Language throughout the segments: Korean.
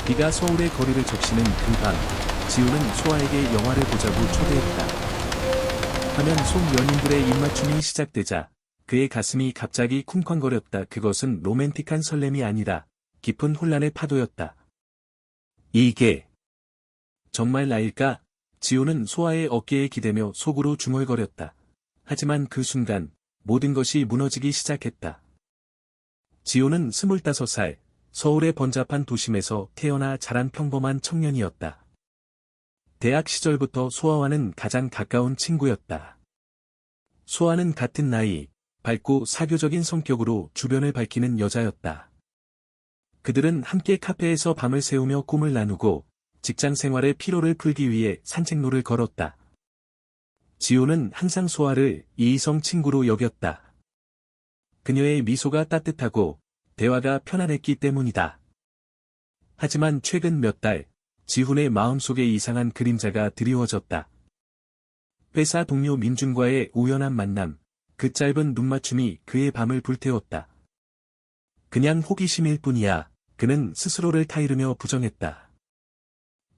비가 서울의 거리를 적시는 그 밤, 지우는 소아에게 영화를 보자고 초대했다. 하면 속 연인들의 입맞춤이 시작되자 그의 가슴이 갑자기 쿵쾅거렸다. 그것은 로맨틱한 설렘이 아니라 깊은 혼란의 파도였다. 이게 정말 나일까? 지우는 소아의 어깨에 기대며 속으로 중얼거렸다. 하지만 그 순간 모든 것이 무너지기 시작했다. 지우는 25살, 서울의 번잡한 도심에서 태어나 자란 평범한 청년이었다. 대학 시절부터 소아와는 가장 가까운 친구였다. 소아는 같은 나이, 밝고 사교적인 성격으로 주변을 밝히는 여자였다. 그들은 함께 카페에서 밤을 새우며 꿈을 나누고 직장 생활의 피로를 풀기 위해 산책로를 걸었다. 지우는 항상 소아를 이성 친구로 여겼다. 그녀의 미소가 따뜻하고 대화가 편안했기 때문이다. 하지만 최근 몇 달, 지훈의 마음속에 이상한 그림자가 드리워졌다. 회사 동료 민준과의 우연한 만남, 그 짧은 눈맞춤이 그의 밤을 불태웠다. 그냥 호기심일 뿐이야, 그는 스스로를 타이르며 부정했다.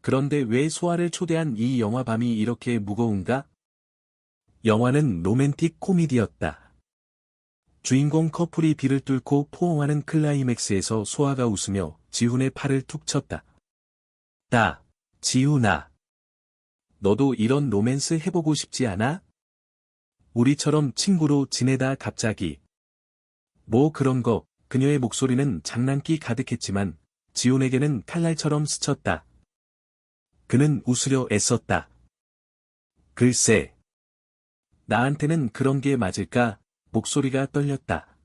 그런데 왜 소아를 초대한 이 영화 밤이 이렇게 무거운가? 영화는 로맨틱 코미디였다. 주인공 커플이 비를 뚫고 포옹하는 클라이맥스에서 소아가 웃으며 지훈의 팔을 툭 쳤다. 지훈아. 너도 이런 로맨스 해보고 싶지 않아? 우리처럼 친구로 지내다 갑자기. 뭐 그런 거, 그녀의 목소리는 장난기 가득했지만 지훈에게는 칼날처럼 스쳤다. 그는 웃으려 애썼다. 글쎄. 나한테는 그런 게 맞을까? 목소리가 떨렸다.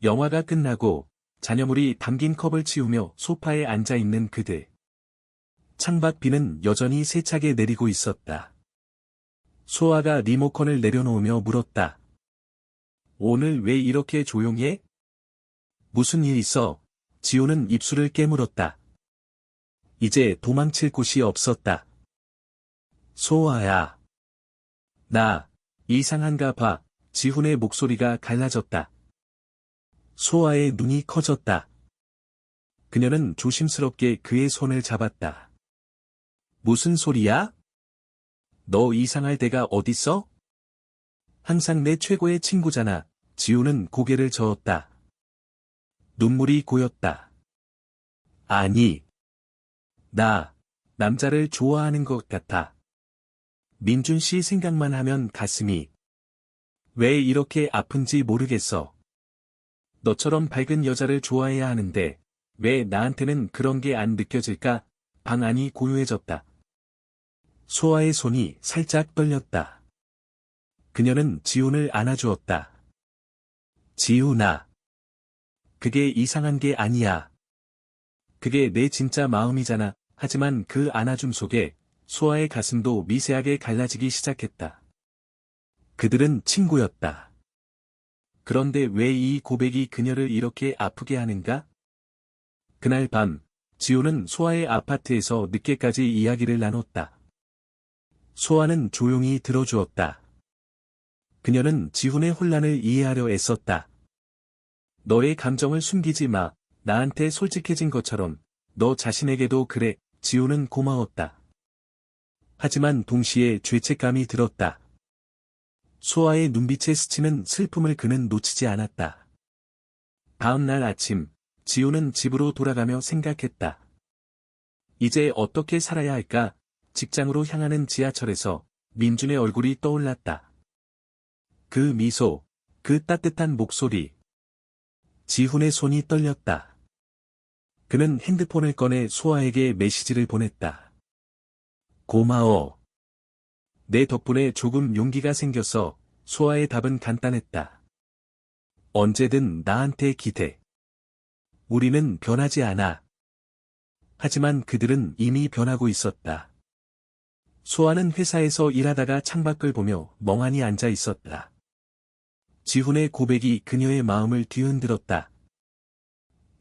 영화가 끝나고 잔여물이 담긴 컵을 치우며 소파에 앉아있는 그들. 창밖 비는 여전히 세차게 내리고 있었다. 소아가 리모컨을 내려놓으며 물었다. 오늘 왜 이렇게 조용해? 무슨 일 있어? 지호는 입술을 깨물었다. 이제 도망칠 곳이 없었다. 소아야. 나, 이상한가 봐. 지훈의 목소리가 갈라졌다. 소아의 눈이 커졌다. 그녀는 조심스럽게 그의 손을 잡았다. 무슨 소리야? 너 이상할 데가 어딨어? 항상 내 최고의 친구잖아. 지훈은 고개를 저었다. 눈물이 고였다. 아니. 나, 남자를 좋아하는 것 같아. 민준 씨 생각만 하면 가슴이 왜 이렇게 아픈지 모르겠어. 너처럼 밝은 여자를 좋아해야 하는데 왜 나한테는 그런 게 안 느껴질까? 방 안이 고요해졌다. 소아의 손이 살짝 떨렸다. 그녀는 지훈을 안아주었다. 지훈아. 그게 이상한 게 아니야. 그게 내 진짜 마음이잖아. 하지만 그 안아줌 속에 소아의 가슴도 미세하게 갈라지기 시작했다. 그들은 친구였다. 그런데 왜 이 고백이 그녀를 이렇게 아프게 하는가? 그날 밤, 지호는 소아의 아파트에서 늦게까지 이야기를 나눴다. 소아는 조용히 들어주었다. 그녀는 지훈의 혼란을 이해하려 애썼다. 너의 감정을 숨기지 마. 나한테 솔직해진 것처럼 너 자신에게도 그래. 지훈은 고마웠다. 하지만 동시에 죄책감이 들었다. 소아의 눈빛에 스치는 슬픔을 그는 놓치지 않았다. 다음 날 아침, 지훈은 집으로 돌아가며 생각했다. 이제 어떻게 살아야 할까? 직장으로 향하는 지하철에서 민준의 얼굴이 떠올랐다. 그 미소, 그 따뜻한 목소리. 지훈의 손이 떨렸다. 그는 핸드폰을 꺼내 소아에게 메시지를 보냈다. 고마워. 내 덕분에 조금 용기가 생겨서. 소아의 답은 간단했다. 언제든 나한테 기대. 우리는 변하지 않아. 하지만 그들은 이미 변하고 있었다. 소아는 회사에서 일하다가 창밖을 보며 멍하니 앉아 있었다. 지훈의 고백이 그녀의 마음을 뒤흔들었다.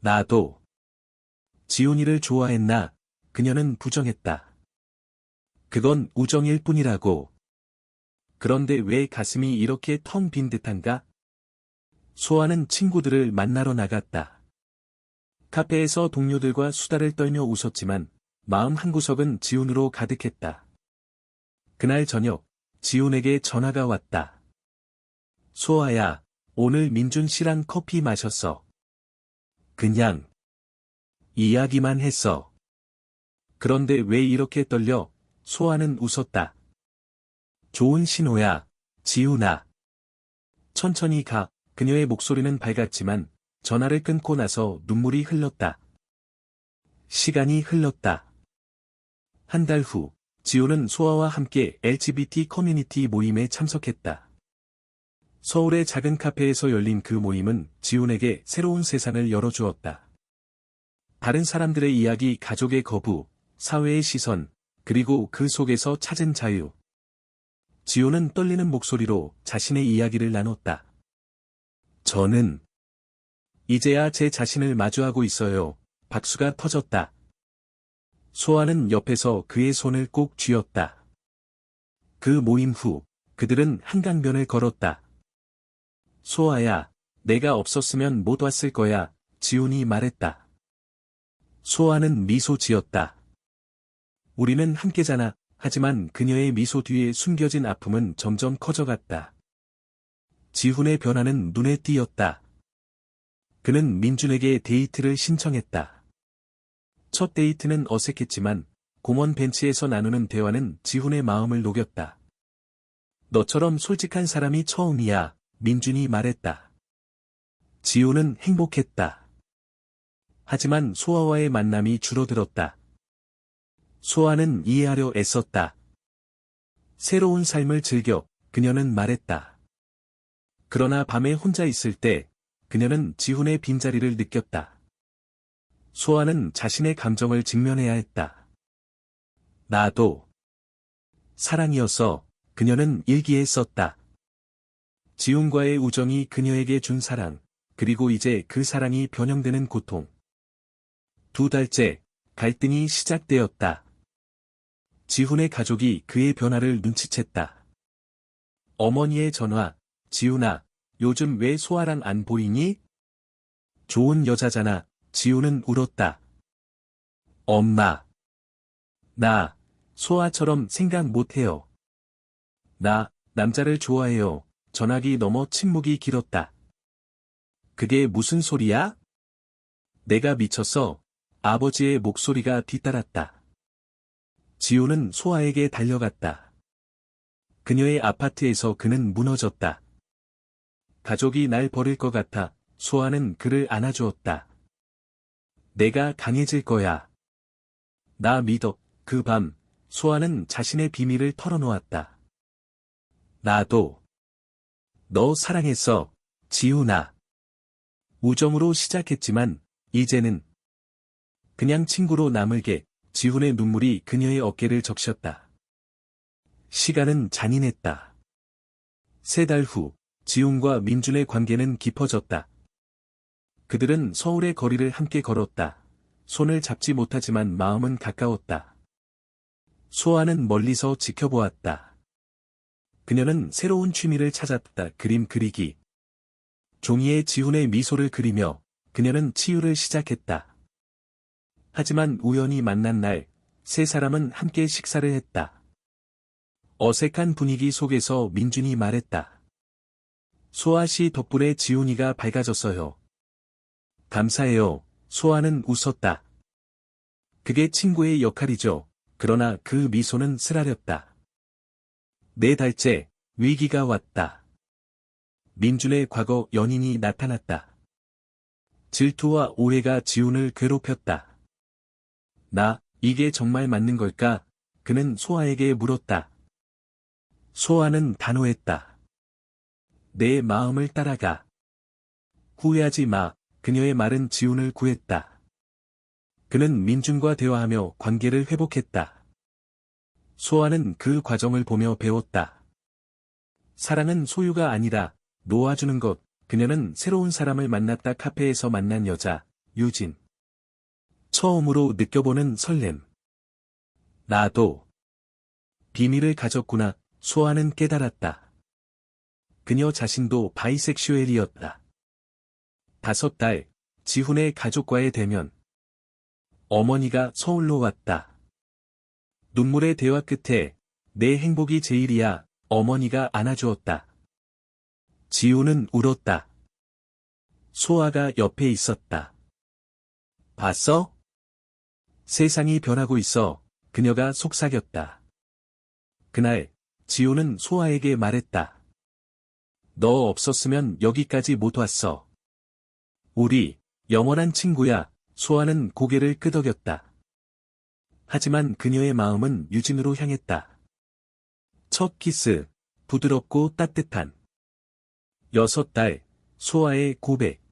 나도. 지훈이를 좋아했나? 그녀는 부정했다. 그건 우정일 뿐이라고. 그런데 왜 가슴이 이렇게 텅 빈 듯한가? 소아는 친구들을 만나러 나갔다. 카페에서 동료들과 수다를 떨며 웃었지만 마음 한구석은 지훈으로 가득했다. 그날 저녁, 지훈에게 전화가 왔다. 소아야, 오늘 민준 씨랑 커피 마셨어. 그냥 이야기만 했어. 그런데 왜 이렇게 떨려? 소아는 웃었다. 좋은 신호야, 지훈아. 천천히 가. 그녀의 목소리는 밝았지만 전화를 끊고 나서 눈물이 흘렀다. 시간이 흘렀다. 한 달 후, 지훈은 소아와 함께 LGBT 커뮤니티 모임에 참석했다. 서울의 작은 카페에서 열린 그 모임은 지훈에게 새로운 세상을 열어주었다. 다른 사람들의 이야기, 가족의 거부, 사회의 시선, 그리고 그 속에서 찾은 자유. 지훈은 떨리는 목소리로 자신의 이야기를 나눴다. 저는 이제야 제 자신을 마주하고 있어요. 박수가 터졌다. 소아는 옆에서 그의 손을 꼭 쥐었다. 그 모임 후, 그들은 한강변을 걸었다. 소아야, 내가 없었으면 못 왔을 거야, 지훈이 말했다. 소아는 미소 지었다. 우리는 함께잖아. 하지만 그녀의 미소 뒤에 숨겨진 아픔은 점점 커져갔다. 지훈의 변화는 눈에 띄었다. 그는 민준에게 데이트를 신청했다. 첫 데이트는 어색했지만 공원 벤치에서 나누는 대화는 지훈의 마음을 녹였다. 너처럼 솔직한 사람이 처음이야, 민준이 말했다. 지훈은 행복했다. 하지만 소아와의 만남이 줄어들었다. 소아는 이해하려 애썼다. 새로운 삶을 즐겨, 그녀는 말했다. 그러나 밤에 혼자 있을 때, 그녀는 지훈의 빈자리를 느꼈다. 소아는 자신의 감정을 직면해야 했다. 나도 사랑이었어, 그녀는 일기에 썼다. 지훈과의 우정이 그녀에게 준 사랑, 그리고 이제 그 사랑이 변형되는 고통. 2달째, 갈등이 시작되었다. 지훈의 가족이 그의 변화를 눈치챘다. 어머니의 전화, 지훈아, 요즘 왜 소아랑 안 보이니? 좋은 여자잖아, 지훈은 울었다. 엄마. 나, 소아처럼 생각 못해요. 나, 남자를 좋아해요. 전화기 너머 침묵이 길었다. 그게 무슨 소리야? 내가 미쳤어. 아버지의 목소리가 뒤따랐다. 지훈은 소아에게 달려갔다. 그녀의 아파트에서 그는 무너졌다. 가족이 날 버릴 것 같아. 소아는 그를 안아주었다. 내가 강해질 거야. 나 믿어. 그 밤, 소아는 자신의 비밀을 털어놓았다. 나도. 너 사랑했어, 지훈아. 우정으로 시작했지만, 이제는 그냥 친구로 남을게. 지훈의 눈물이 그녀의 어깨를 적셨다. 시간은 잔인했다. 3달 후, 지훈과 민준의 관계는 깊어졌다. 그들은 서울의 거리를 함께 걸었다. 손을 잡지 못하지만 마음은 가까웠다. 소아는 멀리서 지켜보았다. 그녀는 새로운 취미를 찾았다. 그림 그리기. 종이에 지훈의 미소를 그리며 그녀는 치유를 시작했다. 하지만 우연히 만난 날, 3사람은 함께 식사를 했다. 어색한 분위기 속에서 민준이 말했다. 소아 씨 덕분에 지훈이가 밝아졌어요. 감사해요. 소아는 웃었다. 그게 친구의 역할이죠. 그러나 그 미소는 쓰라렸다. 4달째, 위기가 왔다. 민준의 과거 연인이 나타났다. 질투와 오해가 지훈을 괴롭혔다. 이게 정말 맞는 걸까? 그는 소아에게 물었다. 소아는 단호했다. 내 마음을 따라가. 후회하지 마. 그녀의 말은 지훈을 구했다. 그는 민준과 대화하며 관계를 회복했다. 소아는 그 과정을 보며 배웠다. 사랑은 소유가 아니라 놓아주는 것. 그녀는 새로운 사람을 만났다. 카페에서 만난 여자, 유진. 처음으로 느껴보는 설렘. 나도 비밀을 가졌구나. 소아는 깨달았다. 그녀 자신도 바이섹슈얼이었다. 5달, 지훈의 가족과의 대면. 어머니가 서울로 왔다. 눈물의 대화 끝에 내 행복이 제일이야, 어머니가 안아주었다. 지훈은 울었다. 소아가 옆에 있었다. 봤어? 세상이 변하고 있어. 그녀가 속삭였다. 그날 지훈은 소아에게 말했다. 너 없었으면 여기까지 못 왔어. 우리 영원한 친구야. 소아는 고개를 끄덕였다. 하지만 그녀의 마음은 유진으로 향했다. 첫 키스, 부드럽고 따뜻한. 6달, 소아의 고백.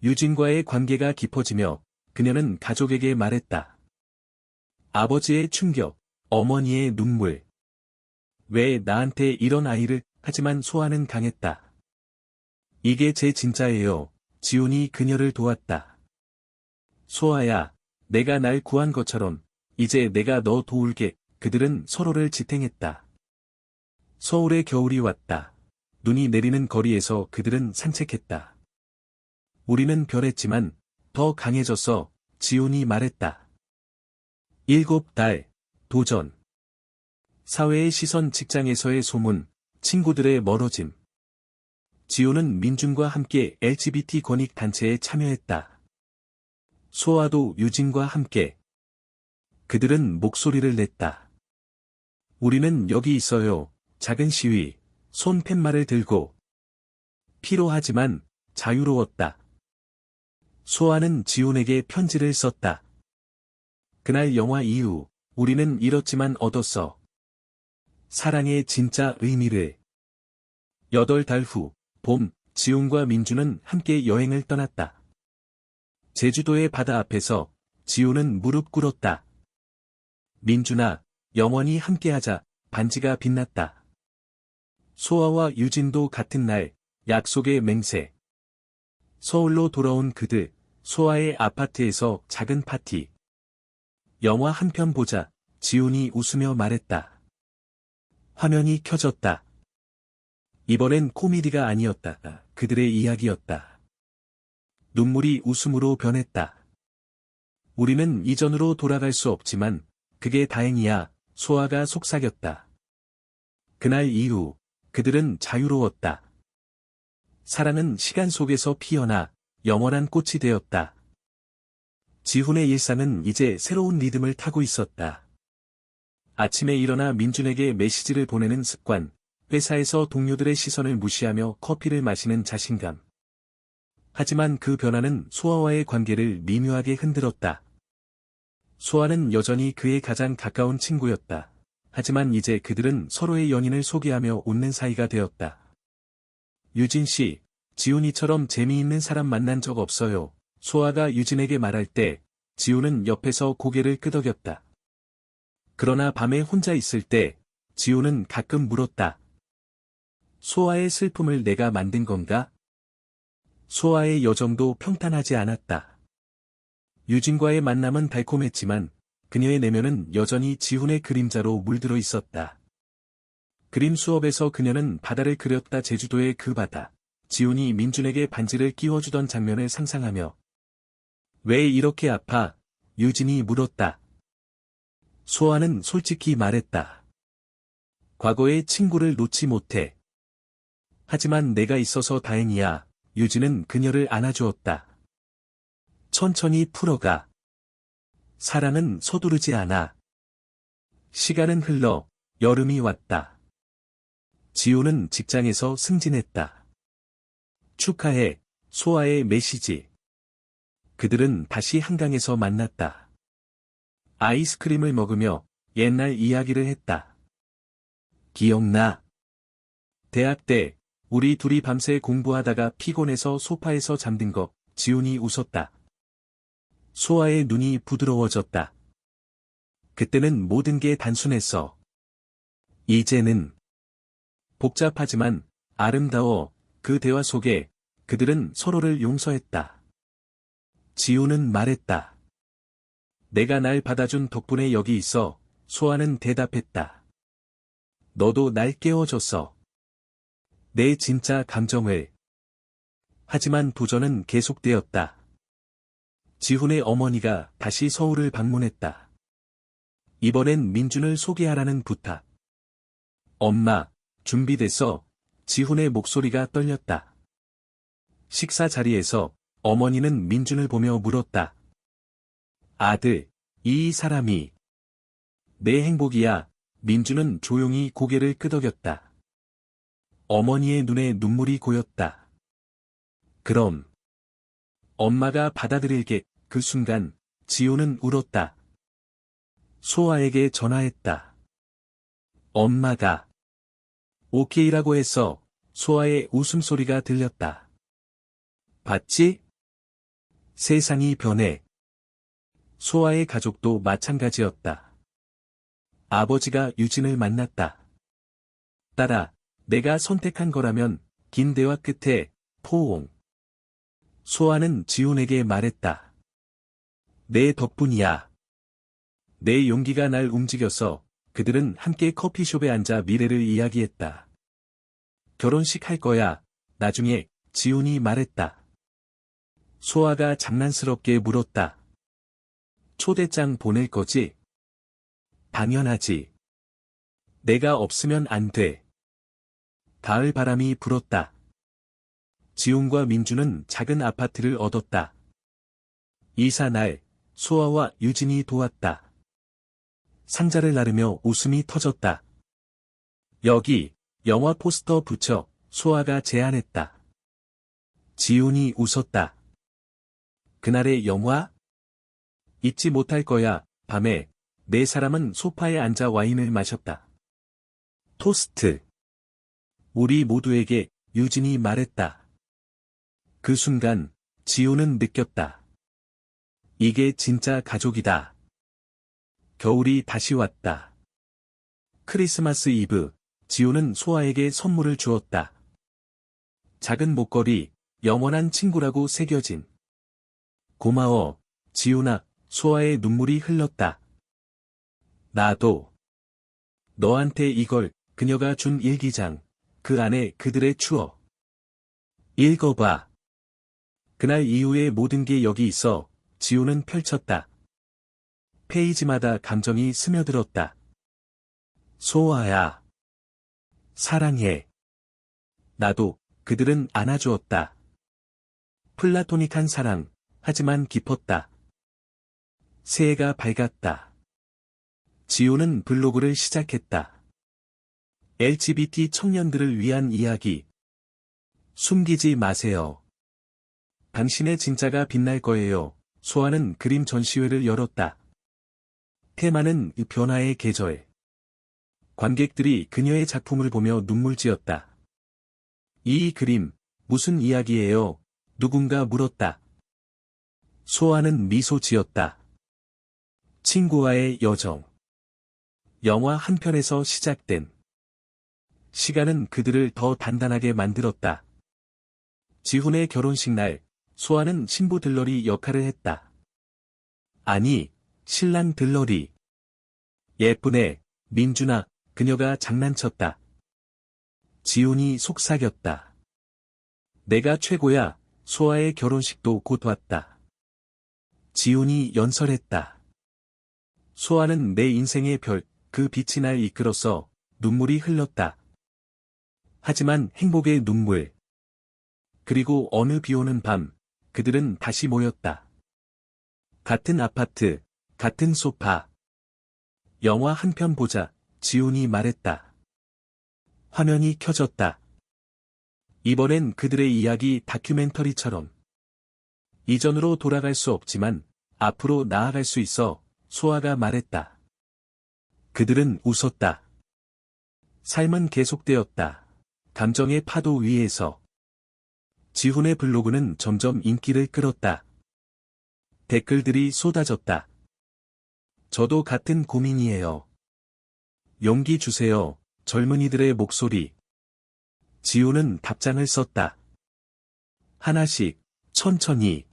유진과의 관계가 깊어지며 그녀는 가족에게 말했다. 아버지의 충격, 어머니의 눈물. 왜 나한테 이런 아이를, 하지만 소아는 강했다. 이게 제 진짜예요. 지훈이 그녀를 도왔다. 소아야, 내가 날 구한 것처럼 이제 내가 너 도울게. 그들은 서로를 지탱했다. 서울의 겨울이 왔다. 눈이 내리는 거리에서 그들은 산책했다. 우리는 변했지만 더 강해졌어. 지훈이 말했다. 7달, 도전. 사회의 시선, 직장에서의 소문, 친구들의 멀어짐. 지훈은 민준과 함께 LGBT 권익 단체에 참여했다. 소아도 유진과 함께. 그들은 목소리를 냈다. 우리는 여기 있어요. 작은 시위, 손 팻말을 들고. 피로하지만 자유로웠다. 소아는 지훈에게 편지를 썼다. 그날 영화 이후 우리는 잃었지만 얻었어. 사랑의 진짜 의미를. 8달 후, 봄, 지훈과 민준은 함께 여행을 떠났다. 제주도의 바다 앞에서 지훈은 무릎 꿇었다. 민준아, 영원히 함께하자. 반지가 빛났다. 소아와 유진도 같은 날, 약속의 맹세. 서울로 돌아온 그들, 소아의 아파트에서 작은 파티. 영화 한 편 보자. 지훈이 웃으며 말했다. 화면이 켜졌다. 이번엔 코미디가 아니었다. 그들의 이야기였다. 눈물이 웃음으로 변했다. 우리는 이전으로 돌아갈 수 없지만 그게 다행이야. 소아가 속삭였다. 그날 이후 그들은 자유로웠다. 사랑은 시간 속에서 피어나 영원한 꽃이 되었다. 지훈의 일상은 이제 새로운 리듬을 타고 있었다. 아침에 일어나 민준에게 메시지를 보내는 습관, 회사에서 동료들의 시선을 무시하며 커피를 마시는 자신감. 하지만 그 변화는 소아와의 관계를 미묘하게 흔들었다. 소아는 여전히 그의 가장 가까운 친구였다. 하지만 이제 그들은 서로의 연인을 소개하며 웃는 사이가 되었다. 유진 씨, 지훈이처럼 재미있는 사람 만난 적 없어요. 소아가 유진에게 말할 때 지훈은 옆에서 고개를 끄덕였다. 그러나 밤에 혼자 있을 때 지훈은 가끔 물었다. 소아의 슬픔을 내가 만든 건가? 소아의 여정도 평탄하지 않았다. 유진과의 만남은 달콤했지만 그녀의 내면은 여전히 지훈의 그림자로 물들어 있었다. 그림 수업에서 그녀는 바다를 그렸다. 제주도의 그 바다. 지훈이 민준에게 반지를 끼워주던 장면을 상상하며 왜 이렇게 아파? 유진이 물었다. 소아는 솔직히 말했다. 과거의 친구를 놓지 못해. 하지만 내가 있어서 다행이야. 유진은 그녀를 안아주었다. 천천히 풀어가. 사랑은 서두르지 않아. 시간은 흘러 여름이 왔다. 지훈은 직장에서 승진했다. 축하해. 소아의 메시지. 그들은 다시 한강에서 만났다. 아이스크림을 먹으며 옛날 이야기를 했다. 기억나? 대학 때 우리 둘이 밤새 공부하다가 피곤해서 소파에서 잠든 거. 지훈이 웃었다. 소아의 눈이 부드러워졌다. 그때는 모든 게 단순했어. 이제는 복잡하지만 아름다워. 그 대화 속에 그들은 서로를 용서했다. 지훈은 말했다. 내가 날 받아준 덕분에 여기 있어. 소아는 대답했다. 너도 날 깨워줬어. 내 진짜 감정을. 하지만 도전은 계속되었다. 지훈의 어머니가 다시 서울을 방문했다. 이번엔 민준을 소개하라는 부탁. 엄마, 준비됐어. 지훈의 목소리가 떨렸다. 식사 자리에서 어머니는 민준을 보며 물었다. 아들, 이 사람이 내 행복이야. 민준은 조용히 고개를 끄덕였다. 어머니의 눈에 눈물이 고였다. 그럼 엄마가 받아들일게. 그 순간 지훈은 울었다. 소아에게 전화했다. 엄마가 오케이라고 해서 소아의 웃음소리가 들렸다. 봤지? 세상이 변해. 소아의 가족도 마찬가지였다. 아버지가 유진을 만났다. 딸아, 내가 선택한 거라면. 긴 대화 끝에 포옹. 소아는 지훈에게 말했다. 내 덕분이야. 내 용기가 날 움직여서. 그들은 함께 커피숍에 앉아 미래를 이야기했다. 결혼식 할 거야. 나중에. 지훈이 말했다. 소아가 장난스럽게 물었다. 초대장 보낼 거지? 당연하지. 내가 없으면 안 돼. 가을 바람이 불었다. 지훈과 민준은 작은 아파트를 얻었다. 이사 날, 소아와 유진이 도왔다. 상자를 나르며 웃음이 터졌다. 여기, 영화 포스터 붙여. 소아가 제안했다. 지훈이 웃었다. 그날의 영화? 잊지 못할 거야. 밤에 네 사람은 소파에 앉아 와인을 마셨다. 토스트. 우리 모두에게. 유진이 말했다. 그 순간 지훈은 느꼈다. 이게 진짜 가족이다. 겨울이 다시 왔다. 크리스마스 이브, 지훈은 소아에게 선물을 주었다. 작은 목걸이, 영원한 친구라고 새겨진. 고마워, 지훈아. 소아의 눈물이 흘렀다. 나도. 너한테 이걸. 그녀가 준 일기장. 그 안에 그들의 추억. 읽어봐. 그날 이후의 모든 게 여기 있어. 지훈은 펼쳤다. 페이지마다 감정이 스며들었다. 소아야. 사랑해. 나도. 그들은 안아주었다. 플라토닉한 사랑. 하지만 깊었다. 새해가 밝았다. 지훈은 블로그를 시작했다. LGBT 청년들을 위한 이야기. 숨기지 마세요. 당신의 진짜가 빛날 거예요. 소아는 그림 전시회를 열었다. 테마는 변화의 계절. 관객들이 그녀의 작품을 보며 눈물 지었다. 이 그림, 무슨 이야기예요? 누군가 물었다. 소아는 미소 지었다. 친구와의 여정. 영화 한 편에서 시작된. 시간은 그들을 더 단단하게 만들었다. 지훈의 결혼식 날, 소아는 신부 들러리 역할을 했다. 아니, 신랑 들러리. 예쁘네, 민준아. 그녀가 장난쳤다. 지훈이 속삭였다. 내가 최고야. 소아의 결혼식도 곧 왔다. 지훈이 연설했다. 소아는 내 인생의 별, 그 빛이 날 이끌어서. 눈물이 흘렀다. 하지만 행복의 눈물. 그리고 어느 비오는 밤, 그들은 다시 모였다. 같은 아파트, 같은 소파. 영화 한 편 보자. 지훈이 말했다. 화면이 켜졌다. 이번엔 그들의 이야기 다큐멘터리처럼. 이전으로 돌아갈 수 없지만 앞으로 나아갈 수 있어. 소아가 말했다. 그들은 웃었다. 삶은 계속되었다. 감정의 파도 위에서. 지훈의 블로그는 점점 인기를 끌었다. 댓글들이 쏟아졌다. 저도 같은 고민이에요. 용기 주세요. 젊은이들의 목소리. 지훈은 답장을 썼다. 하나씩, 천천히.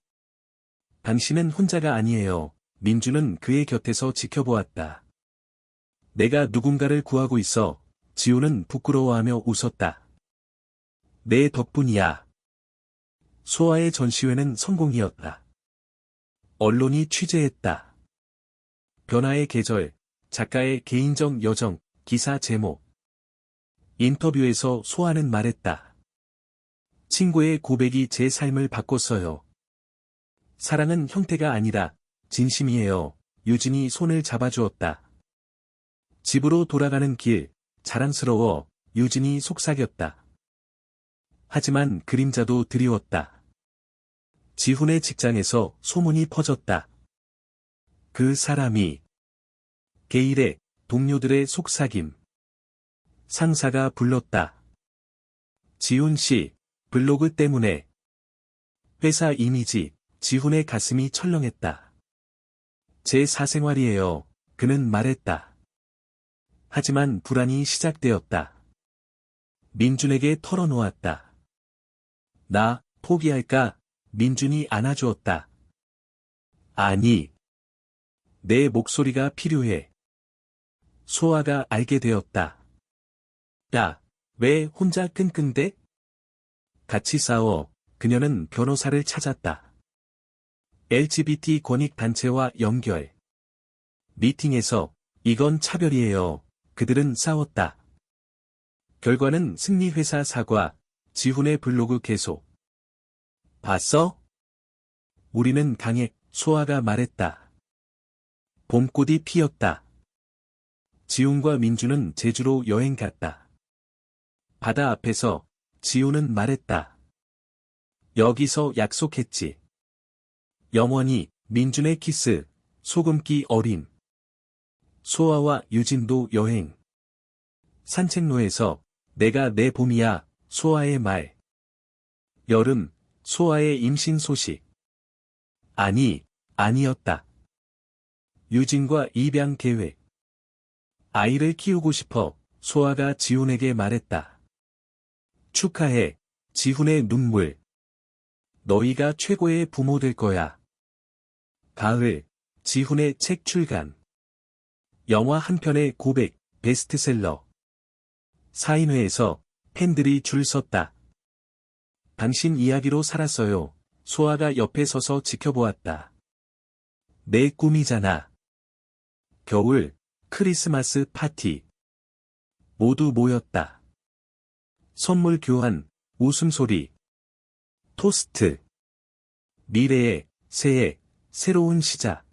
당신은 혼자가 아니에요. 민준은 그의 곁에서 지켜보았다. 내가 누군가를 구하고 있어. 지훈은 부끄러워하며 웃었다. 내 덕분이야. 소아의 전시회는 성공이었다. 언론이 취재했다. 변화의 계절, 작가의 개인적 여정, 기사 제목. 인터뷰에서 소아는 말했다. 친구의 고백이 제 삶을 바꿨어요. 사랑은 형태가 아니라 진심이에요. 유진이 손을 잡아주었다. 집으로 돌아가는 길, 자랑스러워, 유진이 속삭였다. 하지만 그림자도 드리웠다. 지훈의 직장에서 소문이 퍼졌다. 그 사람이 게일의 동료들의 속삭임. 상사가 불렀다. 지훈 씨, 블로그 때문에. 회사 이미지, 지훈의 가슴이 철렁했다. 제 사생활이에요. 그는 말했다. 하지만 불안이 시작되었다. 민준에게 털어놓았다. 나 포기할까? 민준이 안아주었다. 아니. 내 목소리가 필요해. 소아가 알게 되었다. 야, 왜 혼자 끙끙대? 같이 싸워. 그녀는 변호사를 찾았다. LGBT 권익단체와 연결. 미팅에서 이건 차별이에요. 그들은 싸웠다. 결과는 승리회사 사과, 지훈의 블로그 계속. 봤어? 우리는 강해, 소아가 말했다. 봄꽃이 피었다. 지훈과 민주는 제주로 여행 갔다. 바다 앞에서 지훈은 말했다. 여기서 약속했지. 영원히 민준의 키스, 소금기 어린. 소아와 유진도 여행. 산책로에서 내가 내 봄이야, 소아의 말. 여름, 소아의 임신 소식. 아니었다. 유진과 입양 계획. 아이를 키우고 싶어, 소아가 지훈에게 말했다. 축하해, 지훈의 눈물. 너희가 최고의 부모 될 거야. 가을, 지훈의 책 출간. 영화 한 편의 고백, 베스트셀러. 사인회에서 팬들이 줄 섰다. 당신 이야기로 살았어요. 소아가 옆에 서서 지켜보았다. 내 꿈이잖아. 겨울, 크리스마스 파티. 모두 모였다. 선물 교환, 웃음소리. 토스트. 미래의, 새해, 새로운 시작.